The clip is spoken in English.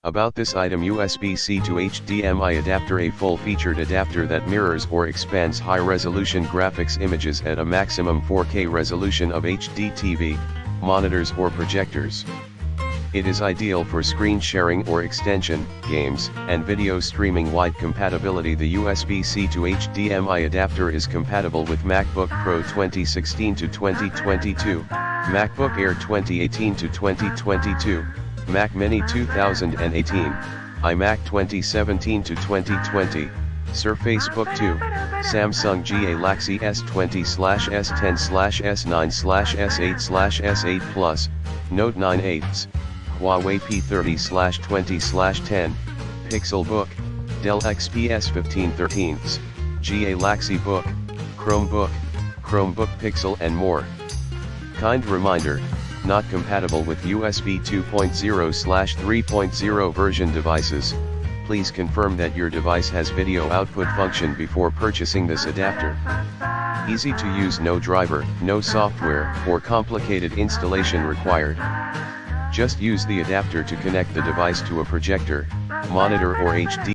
About this item: USB-C to HDMI adapter, a full-featured adapter that mirrors or expands high-resolution graphics images at a maximum 4K resolution of HD TV, monitors or projectors. It is ideal for screen sharing or extension, games, and video streaming. Wide compatibility: the USB-C to HDMI adapter is compatible with MacBook Pro 2016 to 2022, MacBook Air 2018 to 2022, Mac Mini 2018, iMac 2017 to 2020, Surface Book 2, Samsung Galaxy S20/S10/S9/S8/S8 Plus, Note 9 8s, Huawei P30/20/10, Pixelbook, Dell XPS 1513s, Galaxy Book, Chromebook, Chromebook Pixel and more. Kind reminder: not compatible with USB 2.0/3.0 version devices. Please confirm that your device has video output function before purchasing this adapter. Easy to use, no driver, no software, or complicated installation required. Just use the adapter to connect the device to a projector, monitor or HD